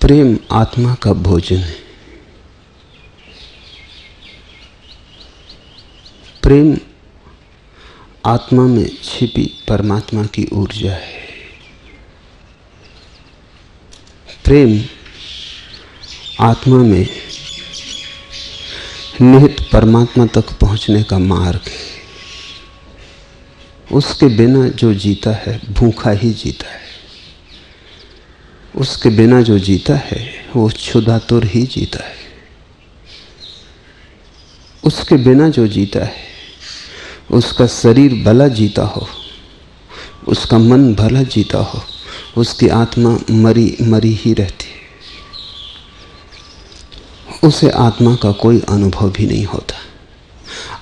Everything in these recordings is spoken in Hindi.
प्रेम आत्मा का भोजन है। प्रेम आत्मा में छिपी परमात्मा की ऊर्जा है। प्रेम आत्मा में निहित परमात्मा तक पहुंचने का मार्ग है। उसके बिना जो जीता है भूखा ही जीता है। उसके बिना जो जीता है वो क्षुधातुर ही जीता है। उसके बिना जो जीता है उसका शरीर भला जीता हो, उसका मन भला जीता हो, उसकी आत्मा मरी मरी ही रहती है। उसे आत्मा का कोई अनुभव भी नहीं होता।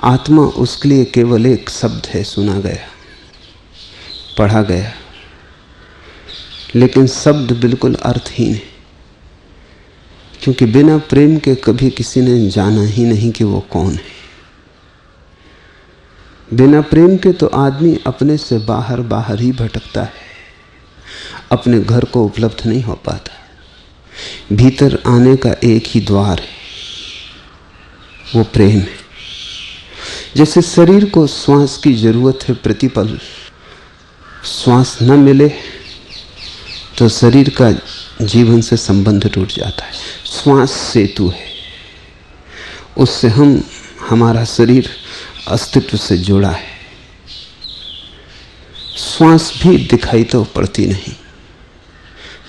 आत्मा उसके लिए केवल एक शब्द है, सुना गया, पढ़ा गया, लेकिन शब्द बिल्कुल अर्थहीन है, क्योंकि बिना प्रेम के कभी किसी ने जाना ही नहीं कि वो कौन है। बिना प्रेम के तो आदमी अपने से बाहर बाहर ही भटकता है, अपने घर को उपलब्ध नहीं हो पाता। भीतर आने का एक ही द्वार है, वो प्रेम है। जैसे शरीर को श्वास की जरूरत है प्रतिपल, श्वास न मिले तो शरीर का जीवन से संबंध टूट जाता है। श्वास सेतु है, उससे हमारा शरीर अस्तित्व से जुड़ा है। श्वास भी दिखाई तो पड़ती नहीं,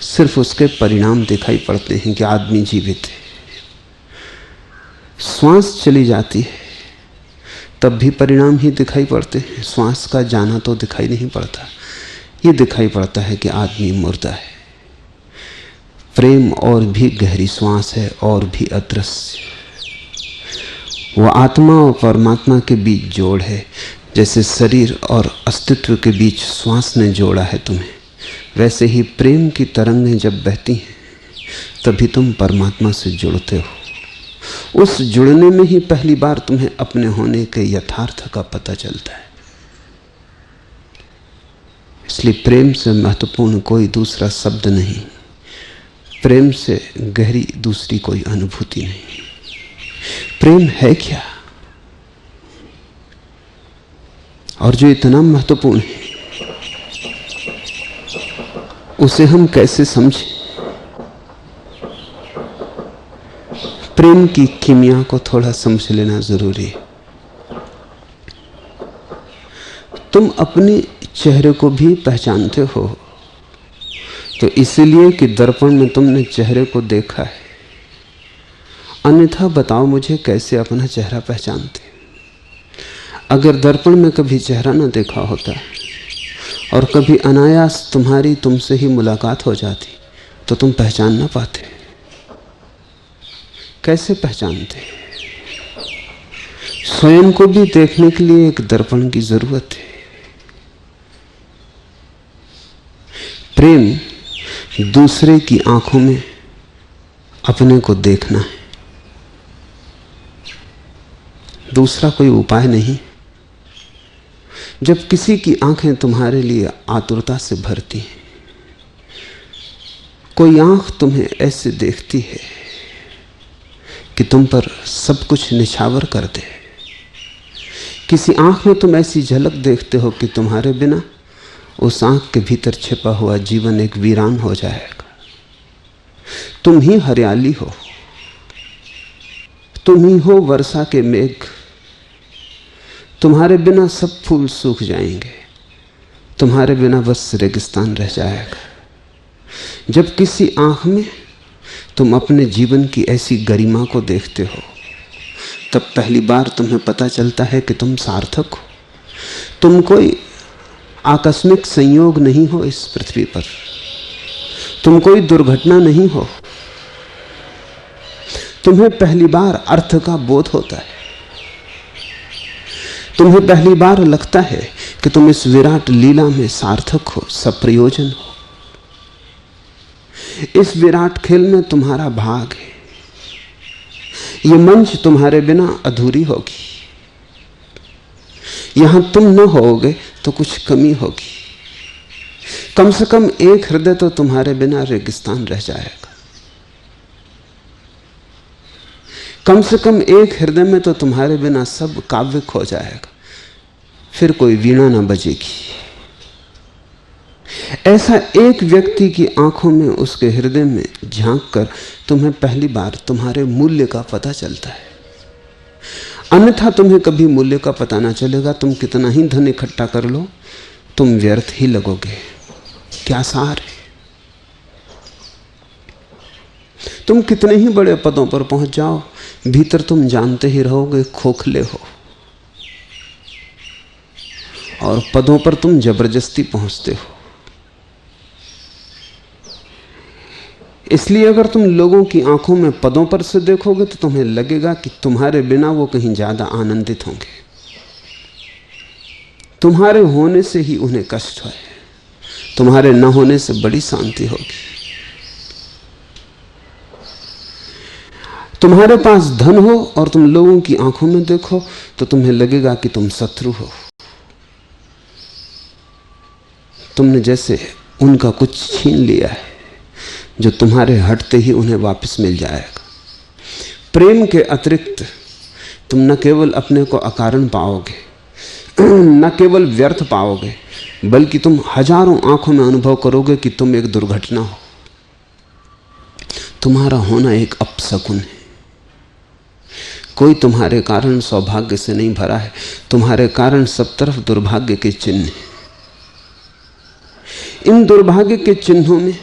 सिर्फ उसके परिणाम दिखाई पड़ते हैं कि आदमी जीवित है। श्वास चली जाती है तब भी परिणाम ही दिखाई पड़ते हैं। श्वास का जाना तो दिखाई नहीं पड़ता, ये दिखाई पड़ता है कि आदमी मुर्दा है। प्रेम और भी गहरी श्वास है और भी अदृश्य। वह आत्मा और परमात्मा के बीच जोड़ है। जैसे शरीर और अस्तित्व के बीच श्वास ने जोड़ा है तुम्हें, वैसे ही प्रेम की तरंगें जब बहती हैं तभी तुम परमात्मा से जुड़ते हो। उस जुड़ने में ही पहली बार तुम्हें अपने होने के यथार्थ का पता चलता है। इसलिए प्रेम से महत्वपूर्ण कोई दूसरा शब्द नहीं, प्रेम से गहरी दूसरी कोई अनुभूति नहीं। प्रेम है क्या, और जो इतना महत्वपूर्ण है उसे हम कैसे समझें? प्रेम की कीमिया को थोड़ा समझ लेना जरूरी है। तुम अपने चेहरे को भी पहचानते हो तो इसलिए कि दर्पण में तुमने चेहरे को देखा है। अन्यथा बताओ मुझे कैसे अपना चेहरा पहचानते? अगर दर्पण में कभी चेहरा ना देखा होता और कभी अनायास तुम्हारी तुमसे ही मुलाकात हो जाती तो तुम पहचान ना पाते। कैसे पहचानते? स्वयं को भी देखने के लिए एक दर्पण की जरूरत है। प्रेम दूसरे की आंखों में अपने को देखना है, दूसरा कोई उपाय नहीं। जब किसी की आंखें तुम्हारे लिए आतुरता से भरती हैं, कोई आंख तुम्हें ऐसे देखती है कि तुम पर सब कुछ निछावर कर दे, किसी आंख में तुम ऐसी झलक देखते हो कि तुम्हारे बिना उस आंख के भीतर छिपा हुआ जीवन एक वीरान हो जाएगा। तुम ही हरियाली हो, तुम ही हो वर्षा के मेघ, तुम्हारे बिना सब फूल सूख जाएंगे, तुम्हारे बिना बस रेगिस्तान रह जाएगा। जब किसी आंख में तुम अपने जीवन की ऐसी गरिमा को देखते हो तब पहली बार तुम्हें पता चलता है कि तुम सार्थक हो। तुम कोई आकस्मिक संयोग नहीं हो इस पृथ्वी पर, तुम कोई दुर्घटना नहीं हो। तुम्हें पहली बार अर्थ का बोध होता है। तुम्हें पहली बार लगता है कि तुम इस विराट लीला में सार्थक हो, सप्रयोजन हो। इस विराट खेल में तुम्हारा भाग है। ये मंच तुम्हारे बिना अधूरी होगी। यहां तुम न होगे तो कुछ कमी होगी। कम से कम एक हृदय तो तुम्हारे बिना रेगिस्तान रह जाएगा। कम से कम एक हृदय में तो तुम्हारे बिना सब काव्य खो जाएगा, फिर कोई वीणा ना बजेगी। ऐसा एक व्यक्ति की आंखों में, उसके हृदय में झांक कर तुम्हें पहली बार तुम्हारे मूल्य का पता चलता है। अन्यथा तुम्हें कभी मूल्य का पता ना चलेगा। तुम कितना ही धन इकट्ठा कर लो, तुम व्यर्थ ही लगोगे। क्या सार है? तुम कितने ही बड़े पदों पर पहुंच जाओ, भीतर तुम जानते ही रहोगे खोखले हो, और पदों पर तुम जबरदस्ती पहुंचते हो। इसलिए अगर तुम लोगों की आंखों में पदों पर से देखोगे तो तुम्हें लगेगा कि तुम्हारे बिना वो कहीं ज्यादा आनंदित होंगे, तुम्हारे होने से ही उन्हें कष्ट है, तुम्हारे न होने से बड़ी शांति होगी। तुम्हारे पास धन हो और तुम लोगों की आंखों में देखो तो तुम्हें लगेगा कि तुम शत्रु हो, तुमने जैसे उनका कुछ छीन लिया है जो तुम्हारे हटते ही उन्हें वापस मिल जाएगा। प्रेम के अतिरिक्त तुम न केवल अपने को अकारण पाओगे, न केवल व्यर्थ पाओगे, बल्कि तुम हजारों आंखों में अनुभव करोगे कि तुम एक दुर्घटना हो। तुम्हारा होना एक अपशकुन है। कोई तुम्हारे कारण सौभाग्य से नहीं भरा है, तुम्हारे कारण सब तरफ दुर्भाग्य के चिन्ह हैं। इन दुर्भाग्य के चिन्हों में,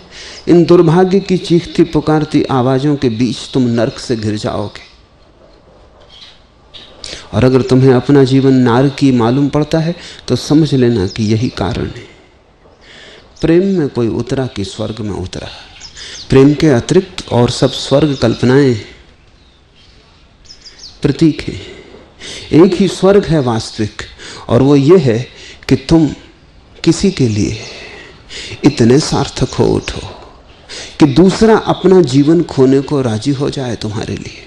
इन दुर्भाग्य की चीखती पुकारती आवाजों के बीच तुम नरक से घिर जाओगे। और अगर तुम्हें अपना जीवन नारकी मालूम पड़ता है तो समझ लेना कि यही कारण है। प्रेम में कोई उतरा कि स्वर्ग में उतरा। प्रेम के अतिरिक्त और सब स्वर्ग कल्पनाएं प्रतीक हैं। एक ही स्वर्ग है वास्तविक, और वो ये है कि तुम किसी के लिए इतने सार्थक हो उठो कि दूसरा अपना जीवन खोने को राजी हो जाए तुम्हारे लिए।